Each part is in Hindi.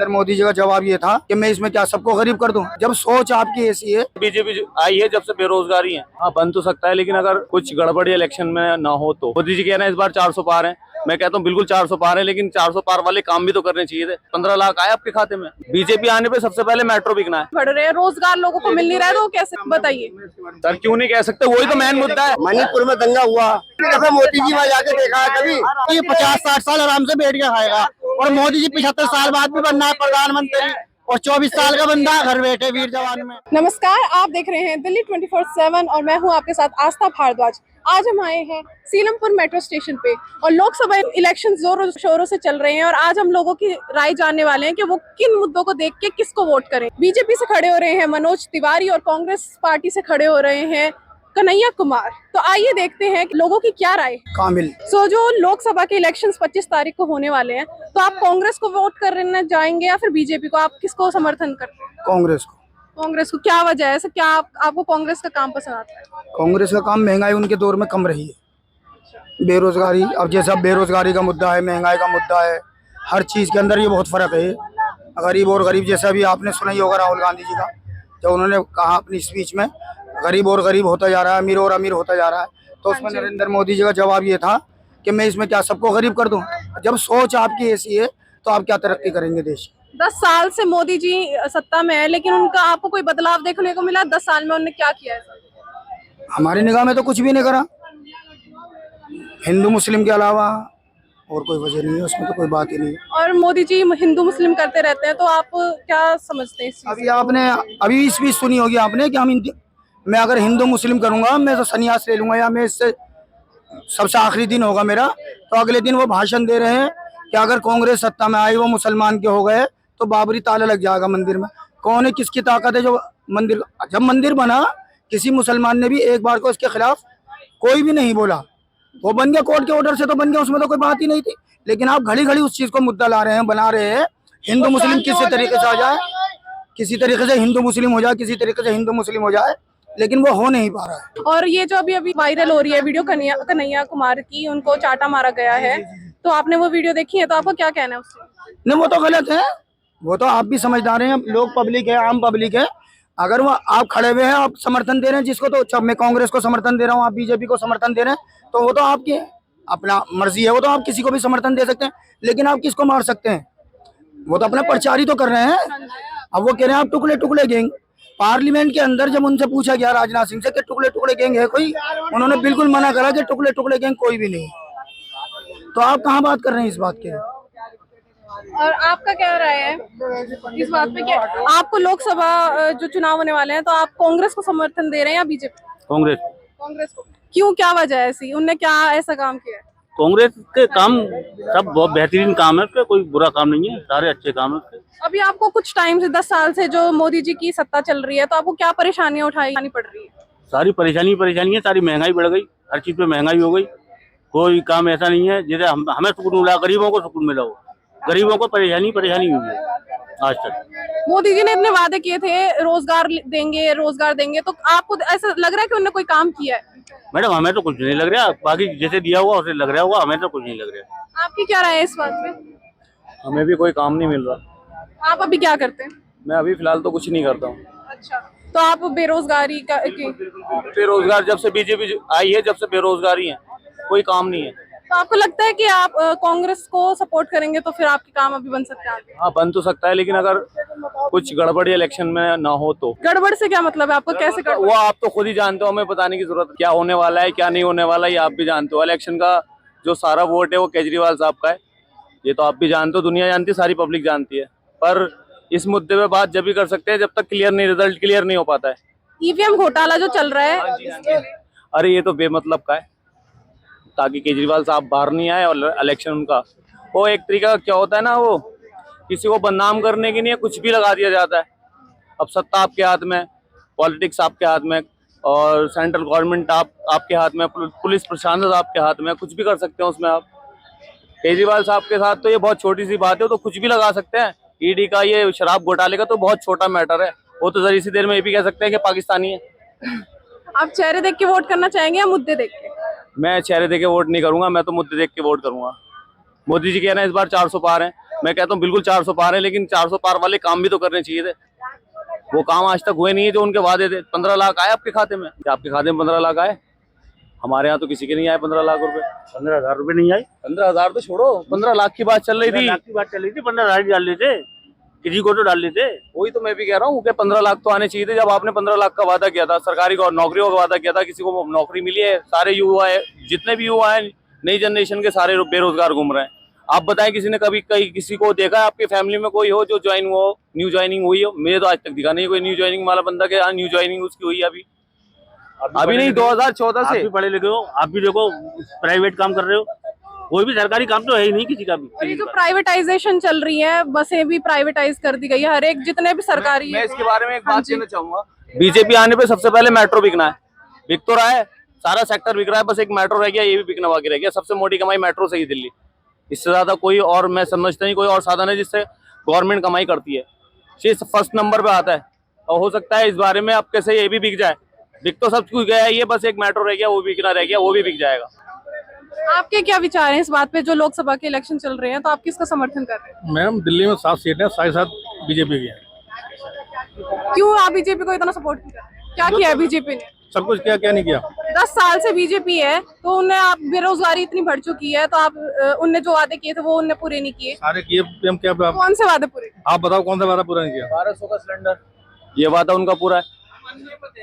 सर मोदी जी का जवाब ये था कि मैं इसमें क्या सबको गरीब कर दूं। जब सोच आपकी ऐसी है। बीजेपी आई है जब से बेरोजगारी है। हाँ बन तो सकता है, लेकिन अगर कुछ गड़बड़ी इलेक्शन में ना हो तो। मोदी जी कह रहे हैं इस बार 400 पार है, मैं कहता हूँ बिल्कुल 400 पार है, लेकिन 400 पार वाले काम भी तो करने चाहिए थे। 15 लाख आए आपके खाते में। बीजेपी आने पे सबसे पहले मेट्रो बिकना है। बढ़ रहे हैं, रोजगार लोगों को मिल नहीं रहा है, तो कैसे बताइए सर क्यों नहीं कह सकते, वही तो मेन मुद्दा है। मणिपुर में दंगा हुआ, कभी मोदी जी वहाँ जाके देखा है कभी? ये 50-60 साल आराम से बैठ के खाएगा, और मोदी जी 75 साल बाद भी बनना है प्रधानमंत्री, और 24 साल का बंदा घर बैठे वीर जवान में। नमस्कार, आप देख रहे हैं दिल्ली 24/7 और मैं हूं आपके साथ आस्था भारद्वाज। आज हम आए हैं सीलमपुर मेट्रो स्टेशन पे और लोकसभा इलेक्शन जोरों शोरों से चल रहे हैं और आज हम लोगों की राय जानने वाले हैं कि वो किन मुद्दों को देख के किसको वोट करें। बीजेपी से खड़े हो रहे हैं मनोज तिवारी और कांग्रेस पार्टी से खड़े हो रहे हैं कन्हैया कुमार। तो आइए देखते हैं कि लोगों की क्या राय है। कामिल जो लोकसभा के इलेक्शंस 25 तारीख को होने वाले हैं, तो आप कांग्रेस को वोट करने जाएंगे या फिर बीजेपी को? आप किसको समर्थन करते हैं? कांग्रेस को। कांग्रेस को क्या वजह है? क्या आपको कांग्रेस का काम पसंद आता है? कांग्रेस का काम, महंगाई उनके दौर में कम रही है, बेरोजगारी, अब जैसा बेरोजगारी का मुद्दा है, महंगाई का मुद्दा है, हर चीज के अंदर ये बहुत फर्क है। गरीब और गरीब, जैसा भी आपने सुना ही होगा राहुल गांधी जी का, जब उन्होंने कहा अपनी स्पीच में, गरीब और गरीब होता जा रहा है, अमीर और अमीर होता जा रहा है, तो उसमें नरेंद्र मोदी जी का जवाब ये था कि मैं इसमें क्या सबको गरीब कर दूं। जब सोच आपकी ऐसी है तो आप क्या तरक्की करेंगे देश की? 10 साल से मोदी जी सत्ता में है, लेकिन उनका आपको कोई बदलाव देखने को मिला? 10 साल में उन्होंने क्या किया है? हमारी निगाह में तो कुछ भी नहीं करा, हिंदू मुस्लिम के अलावा और कोई वजह नहीं है, उसमें तो कोई बात ही नहीं है। और मोदी जी हिंदू मुस्लिम करते रहते हैं, तो आप क्या समझते हैं इस चीज अभी आपने अभी स्पीच सुनी होगी आपने कि मैं अगर हिंदू मुस्लिम करूंगा, मैं तो सन्यास ले लूंगा, या मैं इससे सबसे आखिरी दिन होगा मेरा, तो अगले दिन वो भाषण दे रहे हैं कि अगर कांग्रेस सत्ता में आई, वो मुसलमान के हो गए तो बाबरी ताला लग जाएगा मंदिर में। कौन है, किसकी ताकत है जो मंदिर, जब मंदिर बना किसी मुसलमान ने भी एक बार को इसके खिलाफ कोई भी नहीं बोला, वो बन गया कोर्ट के ऑर्डर से, तो बन गया, उसमें तो कोई बात ही नहीं थी। लेकिन आप घड़ी घड़ी उस चीज को मुद्दा ला रहे हैं, बना रहे हैं, हिंदू मुस्लिम किसी तरीके से आ जाए, किसी तरीके से हिंदू मुस्लिम हो जाए, किसी तरीके से हिंदू मुस्लिम हो जाए, लेकिन वो हो नहीं पा रहा है। और ये जो अभी वायरल हो रही है वीडियो कन्हैया कुमार की, उनको चाटा मारा गया है, तो आपने वो वीडियो देखी है, तो आपको क्या कहना है उससे? नहीं, वो तो गलत है, वो तो आप भी समझदार हैं, लोग पब्लिक है, आम पब्लिक है। अगर वो आप खड़े हुए हैं, आप समर्थन दे रहे हैं जिसको, तो जब मैं कांग्रेस को समर्थन दे रहा हूँ, आप बीजेपी को समर्थन दे रहे हैं, तो वो तो आपकी अपना मर्जी है, वो तो आप किसी को भी समर्थन दे सकते हैं, लेकिन आप किसको मार सकते हैं? वो तो अपना प्रचार ही तो कर रहे हैं। अब वो कह रहे हैं आप टुकड़े टुकड़े गैंग। पार्लियामेंट के अंदर जब उनसे पूछा गया राजनाथ सिंह से कि टुकड़े टुकड़े गैंग है कोई, उन्होंने बिल्कुल मना करा कि टुकड़े टुकड़े गैंग कोई भी नहीं। तो आप कहाँ बात कर रहे हैं इस बात के? और आपका क्या राय है इस बात पे कि आपको लोकसभा जो चुनाव होने वाले हैं, तो आप कांग्रेस को समर्थन दे रहे हैं या बीजेपी? कांग्रेस। कांग्रेस को क्यों, क्या वजह है ऐसी? उनने क्या ऐसा काम किया है? कांग्रेस के काम सब बहुत बेहतरीन काम है, उसका कोई बुरा काम नहीं है, सारे अच्छे काम है उसके। अभी आपको कुछ टाइम से 10 साल से जो मोदी जी की सत्ता चल रही है, तो आपको क्या परेशानियां उठानी पड़ रही है? सारी परेशानी है, सारी महंगाई बढ़ गई, हर चीज पे महंगाई हो गई। कोई काम ऐसा नहीं है जैसे हमें सुकून मिला, गरीबों को सुकून मिला हो, गरीबों को परेशानी हुई है आज तक। मोदी जी ने इतने वादे किए थे, रोजगार देंगे, तो आपको ऐसा लग रहा है कि उन्होंने कोई काम किया है? मैडम हमें तो कुछ नहीं लग रहा, बाकी जैसे दिया हुआ उसे लग रहा होगा, हमें तो कुछ नहीं लग रहा। आपकी क्या राय है इस बात में? हमें भी कोई काम नहीं मिल रहा। आप अभी क्या करते हैं? मैं अभी फिलहाल तो कुछ नहीं करता हूँ। अच्छा, तो आप बेरोजगारी का बेरोजगार जब से बीजेपी आई है, जब से बेरोजगारी है, कोई काम नहीं है। तो आपको लगता है कि आप कांग्रेस को सपोर्ट करेंगे तो फिर आपके काम अभी बन सकते हैं आगे? हाँ बन तो सकता है, लेकिन अगर कुछ गड़बड़ी इलेक्शन में ना हो तो। गड़बड़ से क्या मतलब है आपको? कैसे गड़बड़? वो आप तो खुद ही जानते हो, हमें बताने की जरूरत, क्या होने वाला है क्या नहीं होने वाला है, ये आप भी जानते हो। इलेक्शन का जो सारा वोट है वो केजरीवाल साहब का है, ये तो आप भी जानते हो, दुनिया जानती है, सारी पब्लिक जानती है। पर इस मुद्दे पे बात जब भी कर सकते हैं जब तक रिजल्ट क्लियर नहीं हो पाता है। ईवीएम घोटाला जो चल रहा है, अरे ये तो बेमतलब का है, ताकि केजरीवाल साहब बाहर नहीं आए और इलेक्शन उनका, वो एक तरीका का क्या होता है ना, वो किसी को बदनाम करने के लिए कुछ भी लगा दिया जाता है। अब सत्ता आपके हाथ में, पॉलिटिक्स आपके हाथ में, और सेंट्रल गवर्नमेंट आपके हाथ में, पुलिस प्रशासन आपके हाथ में, कुछ भी कर सकते हैं उसमें आप। केजरीवाल साहब के साथ तो ये बहुत छोटी सी बात है, तो कुछ भी लगा सकते हैं। ईडी का ये शराब घोटाले का तो बहुत छोटा मैटर है, वो तो जरी सी देर में ये भी कह सकते हैं कि पाकिस्तानी है। आप चेहरे देख के वोट करना चाहेंगे या मुद्दे देख के? मैं चेहरे देख के वोट नहीं करूंगा, मैं तो मुद्दे देख के वोट करूंगा। मोदी जी कह रहे हैं इस बार 400 पार है, मैं कहता हूँ बिल्कुल 400 पार है, लेकिन 400 पार वाले काम भी तो करने चाहिए थे। वो काम आज तक हुए नहीं है जो उनके वादे थे। 15 लाख आए आपके खाते में? क्या आपके खाते में 15 लाख आए? हमारे यहाँ तो किसी के नहीं आए 15 लाख रुपए। 15,000 रुपए नहीं आए। 15,000 तो छोड़ो, 15 लाख की बात चल रही 15 थी। लाख की बात चल रही थी, 15,000 डाल लेते, किसी को तो डाल लेते। वही तो मैं भी कह रहा हूँ कि 15 लाख तो आने चाहिए थे। जब आपने 15 लाख का वादा किया था, सरकारी नौकरियों का वादा किया था, किसी को नौकरी मिली है? सारे युवा है, जितने भी युवा है नई जनरेशन के, सारे बेरोजगार घूम रहे हैं। आप बताएं, किसी ने कभी कहीं किसी को देखा है आपके फैमिली में कोई हो जो ज्वाइन हो, न्यू ज्वाइनिंग हुई हो? मुझे तो आज तक दिखा नहीं कोई न्यू ज्वाइनिंग वाला बंदा के न्यू ज्वाइनिंग उसकी हुई है अभी नहीं, 2014 आप से। भी पढ़े लिखे हो, आप भी देखो प्राइवेट काम कर रहे हो, कोई भी सरकारी काम तो है ही नहीं किसी का भी। और ये जो प्राइवेटाइजेशन चल रही है, बसें भी प्राइवेटाइज कर दी गई है, हर एक जितने भी सरकारी। मैं इसके बारे में एक हाँ बात जी। कहना चाहूंगा। बीजेपी आने पे सबसे पहले मेट्रो बिकना है, बिक तो रहा है, सारा सेक्टर बिक रहा है, बस एक मेट्रो रह गया, ये भी बिकना बाकी रह गया। सबसे मोटी कमाई मेट्रो से ही दिल्ली, इससे ज्यादा कोई और मैं समझता नहीं कोई और साधन है जिससे गवर्नमेंट कमाई करती है। ये फर्स्ट नंबर पे आता है, और हो सकता है इस बारे में अब कैसे ये भी बिक जाए। बिक तो सब कुछ गया है, ये बस एक मेट्रो रह गया, वो बिकना रह गया, वो भी बिक जाएगा। आपके क्या विचार हैं इस बात पे? जो लोकसभा के इलेक्शन चल रहे हैं, तो आप किसका समर्थन कर रहे हैं? मैम दिल्ली में 7 सीटें, 7 बीजेपी की हैं। क्यों आप बीजेपी को इतना सपोर्ट कर रहे हैं? क्या किया है बीजेपी ने? सब कुछ क्या क्या नहीं किया। 10 साल से बीजेपी है, तो उन्हें आप बेरोजगारी इतनी बढ़ चुकी है, तो आप उनने जो वादे किए थे वो उनने पूरे नहीं किए। सारे किए हम क्या कौन से वादे पूरे? आप बताओ कौन सा वादा पूरा नहीं किया। 1200 का सिलेंडर, ये वादा उनका पूरा है।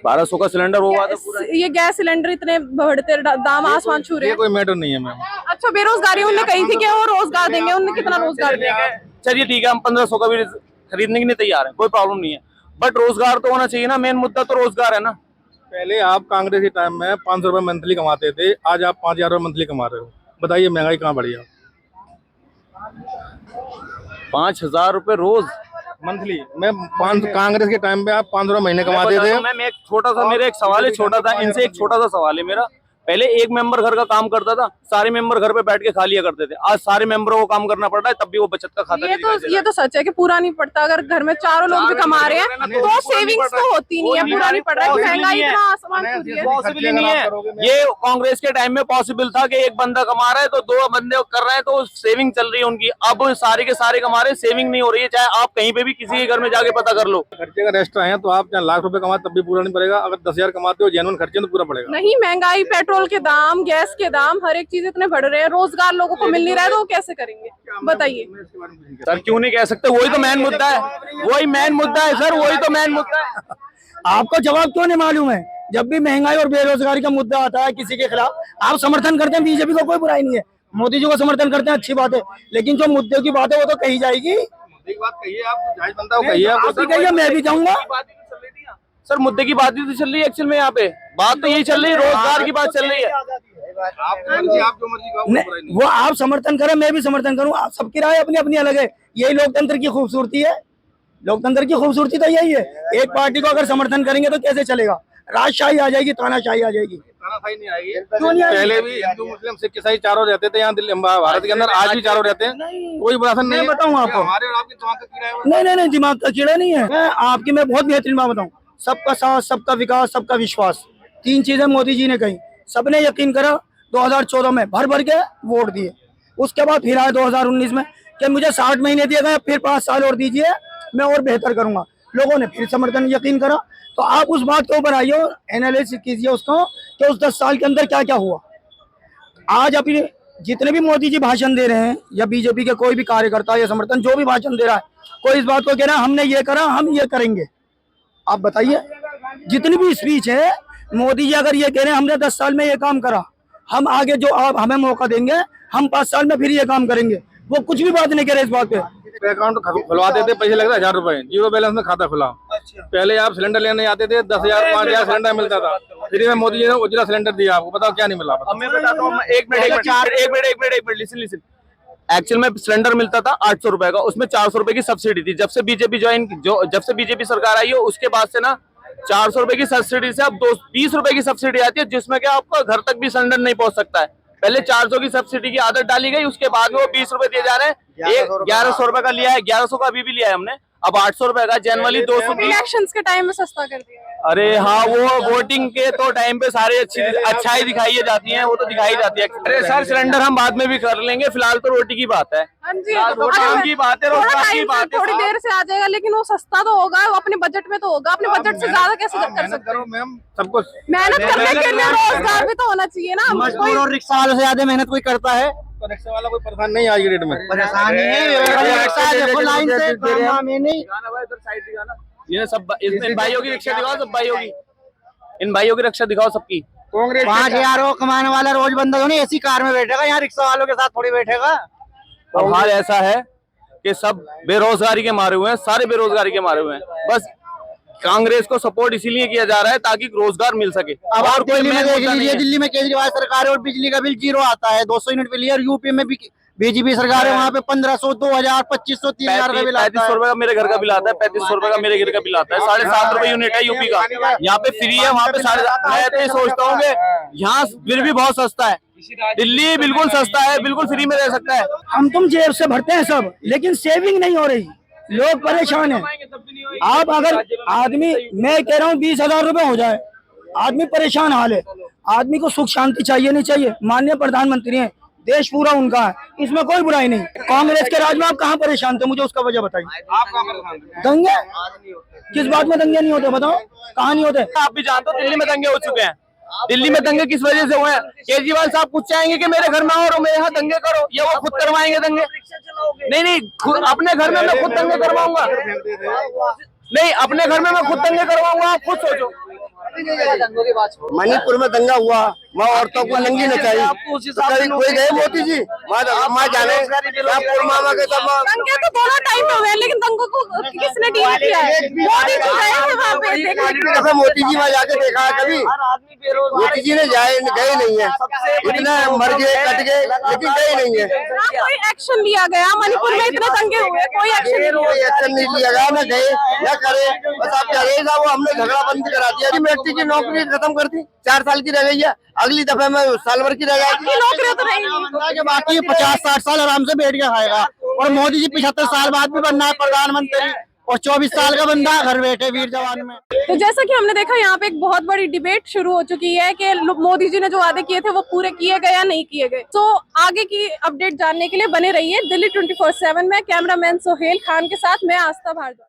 1200 का सिलेंडर, वो वादा पूरा है। ये गैस सिलेंडर इतने बढ़ते दाम आसमान छू रहे ये हैं। कोई मैटर नहीं है मैम। अच्छा, बेरोजगारी उनने कही थी कि वो रोजगार देंगे, उनने कितना रोजगार दिया? चलिए ठीक है, हम 1500 का भी खरीदने के लिए तैयार है, कोई प्रॉब्लम नहीं है, बट रोजगार तो होना चाहिए ना। मेन मुद्दा तो रोजगार है ना। पहले आप कांग्रेस के टाइम में 500 रुपए मंथली कमाते थे, आज आप 5,000 रुपए मंथली कमा रहे हो। बताइए महंगाई कहाँ बढ़ी है? 5,000 रुपए रोज मंथली मैं कांग्रेस के टाइम पे आप 500 रुपए महीने कमाते थे। मैम एक छोटा सा, मेरा एक सवाल है, छोटा था, इनसे एक छोटा सा सवाल है मेरा। पहले एक मेंबर घर का काम करता था, सारे मेंबर घर पे बैठ के खा लिया करते थे। आज सारे मेंबरों को काम करना पड़ रहा है, तब भी वो बचत का खाता ये तो सच है कि पूरा नहीं पड़ता। अगर घर में चारों लोग भी कमा रहे हैं तो सेविंग्स तो होती नहीं है, पूरा नहीं पड़ रहा है। महंगाई इतना आसमान छू रही है। पॉसिबल ही नहीं है। ये कांग्रेस के टाइम में पॉसिबल था कि एक बंदा कमा रहा है तो 2 बंदे कर रहे हैं, तो सेविंग चल रही है उनकी। अब सारे के सारे कमा रहे हैं, सेविंग नहीं हो रही है। चाहे आप कहीं पे भी किसी के घर में जाके पता कर लो। खर्चे का रेस्ट्रा है तो आप चाहे लाख रुपए कमाते तब भी पूरा नहीं पड़ेगा। अगर 10,000 कमाते हो जेन्युइन खर्चे तो पूरा पड़ेगा। नहीं, महंगाई, पेट्रोल के दाम, गैस के दाम, हर एक चीज इतने बढ़ रहे हैं, रोजगार लोगों को मिल नहीं रहा है, तो वो कैसे करेंगे बताइए? सर क्यों नहीं कह सकते? वही तो मेन मुद्दा है, वही मेन मुद्दा है सर, वही तो मेन मुद्दा है। आपको जवाब क्यों नहीं मालूम है? जब भी महंगाई और बेरोजगारी का मुद्दा आता है किसी के खिलाफ, आप समर्थन करते हैं। बीजेपी को कोई बुराई नहीं है, मोदी जी को समर्थन करते हैं, अच्छी बात है, लेकिन जो मुद्दे की बात है वो तो कही जाएगी। बात कहिए, आप जायज बनता हो कहिए। आप भी कहिए, मैं भी जाऊंगा। सर मुद्दे की बात ही तो चल रही है एक्चुअल में। यहाँ पे बात तो यही चल रही है, रोजगार की बात चल रही है। आप जो मर्जी कहो, वो आप समर्थन करें, मैं भी समर्थन करूं, सबकी राय अपनी अपनी अलग है। यही लोकतंत्र की खूबसूरती है। लोकतंत्र की खूबसूरती तो यही है। एक पार्टी को अगर समर्थन करेंगे तो कैसे चलेगा? राजशाही आ जाएगी, तानाशाही आ जाएगी। तानाशाही नहीं आएगी। क्यों नहीं आएगी? पहले भी हिंदू मुस्लिम सिख ईसाई चारों रहते थे यहाँ दिल्ली भारत के अंदर, आज भी चारों रहते हैं। कोई बुरा नहीं है। बताऊं आपको, हमारे और आपके दिमाग का कीड़ा है। नहीं, दिमाग का कीड़ा नहीं है। मैं बहुत बेहतरीन बात बताऊं। सबका साथ, सबका विकास, सबका विश्वास, 3 चीजें मोदी जी ने कही। सबने यकीन करा, 2014 में भर भर के वोट दिए। उसके बाद फिर आए 2019 में कि मुझे 60 महीने दिए गए, फिर 5 साल और दीजिए, मैं और बेहतर करूंगा। लोगों ने फिर समर्थन यकीन करा। तो आप उस बात के ऊपर आइए, एनालिसिस कीजिए उसको कि उस 10 साल के अंदर क्या क्या हुआ। आज अपने जितने भी मोदी जी भाषण दे रहे हैं, या बीजेपी के कोई भी कार्यकर्ता या समर्थन जो भी भाषण दे रहा है, कोई इस बात को कह रहा है हमने ये करा, हम ये करेंगे। आप बताइए, जितनी भी स्पीच है, मोदी जी अगर ये कह रहे हैं हमने 10 साल में ये काम करा, हम आगे जो आप हमें मौका देंगे, हम 5 साल में फिर ये काम करेंगे, वो कुछ भी बात नहीं कह रहे इस बात पे। अकाउंट खुलवाते थे, पैसे लगते 1,000 रुपए, 0 बैलेंस में खाता खुला। पहले आप सिलेंडर लेने आते थे, 10,000 5,000 सिलेंडर मिलता था। फिर में मोदी जी ने उजला सिलेंडर दिया, आपको बताओ क्या नहीं मिला? अब मैं बताता हूँ, एक मिनट, लिसन। एक्चुअल में सिलेंडर मिलता था 800 रुपए का, उसमें 400 रुपए की सब्सिडी थी। जब से बीजेपी सरकार आई हो, उसके बाद से ना 400 रुपए की सब्सिडी से अब 20 रुपए की सब्सिडी आती है, जिसमें क्या आपका घर तक भी सिलेंडर नहीं पहुंच सकता है। पहले 400 की सब्सिडी की आदत डाली गई, उसके बाद में वो 20 रुपए दिए जा रहे हैं। 1100 रुपए का लिया है, 1100 का अभी भी लिया है हमने, अब 800 रुपए का जनवरी 200। इलेक्शंस के टाइम में सस्ता कर दिया। अरे हाँ, वो वोटिंग के तो टाइम पे सारे अच्छाई दिखाई जाती है, वो तो दिखाई जाती है। अरे सर, सिलेंडर हम बाद में भी कर लेंगे, फिलहाल तो रोटी की बात है। हाँ जी, काम की बात है, रोजगार की बात है। थोड़ी देर से आ जाएगा, लेकिन वो सस्ता तो होगा, वो अपने बजट में तो होगा। अपने बजट से ज्यादा कैसे कर सकते करो मैम, सबको मेहनत करने के लिए रोजगार भी तो होना चाहिए ना। मजदूर और रिक्शा वालों से ज्यादा मेहनत कोई करता है? तो रिक्शा वाला कोई परेशान नहीं आज की डेट में। परेशान नहीं है, रिक्शा देखो लाइन से काम है नहीं। ये सब इन भाइयों की रिक्शा दिखाओ, सब भाइयों की, इन भाइयों की रिक्शा दिखाओ सबकी। कांग्रेस 5,000 कमाने वाला रोज बंदा तो नहीं ऐसी कार में बैठेगा, यहाँ रिक्शा वालों के साथ थोड़ी बैठेगा। अब हाल ऐसा है कि सब बेरोजगारी के मारे हुए हैं, सारे बेरोजगारी के मारे हुए हैं। बस कांग्रेस को सपोर्ट इसीलिए किया जा रहा है ताकि रोजगार मिल सके। अब आप दिल्ली में देख लीजिए, है। दिल्ली में केजरीवाल सरकार है और बिजली का बिल 0 आता है, 200 यूनिट बिल। और यूपी में भी बीजेपी सरकार है, वहाँ पे 1500, 2000, 2500, 3000 का बिल आता है। 3500 रुपए का मेरे घर का बिल आता है, 3500 रुपए का मेरे घर का बिल आता है। 7.5 रुपए यूनिट है यूपी का, यहाँ पे फ्री है, वहाँ पे 7.5। मैं तो ये सोचता हूँ कि यहाँ बिल भी बहुत सस्ता है, दिल्ली बिल्कुल सस्ता है, बिल्कुल फ्री में रह सकता है। हम तुम जेब से भरते हैं सब, लेकिन सेविंग नहीं हो रही, लोग परेशान हैं। आप अगर आदमी, मैं कह रहा हूँ 20,000 रुपए हो जाए, आदमी परेशान हाल है। आदमी को सुख शांति चाहिए, नहीं चाहिए? माननीय प्रधानमंत्री हैं, देश पूरा उनका है, इसमें कोई बुराई नहीं। कांग्रेस के राज में आप कहाँ परेशान थे, मुझे उसका वजह बताइए। आप कहाँ परेशान थे? दंगे किस बात में दंगे नहीं होते, बताओ कहाँ नहीं होते? आप भी जानते हो दिल्ली में दंगे हो चुके हैं। दिल्ली में दंगे किस वजह से हुए हैं? केजरीवाल साहब खुद चाहेंगे कि मेरे घर में आओ और मेरे यहाँ दंगे करो, या वो खुद करवाएंगे दंगे? नहीं, अपने घर में मैं खुद दंगे करवाऊंगा। नहीं, अपने घर में मैं खुद दंगे करवाऊंगा, आप खुद सोचो। मणिपुर में दंगा हुआ, वहाँ औरतों को नंगी नचाई, कोई गए मोदी जी? माँ जाने पुलवामा के सब दंगे तो दोनों टाइम में हुए, लेकिन दंगों को किसने डील किया है? मोदी जी गए हैं वहाँ पे देखने। मोदी जी वहाँ जाके देखा है कभी? मोदी जी ने गए नहीं है, इतना मर गए, कट गए, लेकिन गए नहीं है। कोई एक्शन लिया गया? मणिपुर में इतने दंगे हुए, कोई एक्शन नहीं लिया गया, न गए न करे। बस आप क्या रहेगा, वो हमने झगड़ा बंद करा दिया। व्यक्ति की नौकरी खत्म कर दी, 4 साल की रह गई है, अगली दफे में साल भर की रह जाएगी। नौकरी तो नहीं, बाकी 50-60 साल आराम से बैठ के खाएगा। और मोदी जी 75 साल बाद भी बनना है प्रधानमंत्री, और 24 साल का बंदा घर बैठे वीर जवान में। तो जैसा कि हमने देखा, यहाँ पे एक बहुत बड़ी डिबेट शुरू हो चुकी है कि मोदी जी ने जो वादे किए थे वो पूरे किए गए या नहीं किए गए। तो आगे की अपडेट जानने के लिए बने रहिए दिल्ली 24/7 में। कैमरामैन सोहेल खान के साथ मैं आस्था भारद्वाज।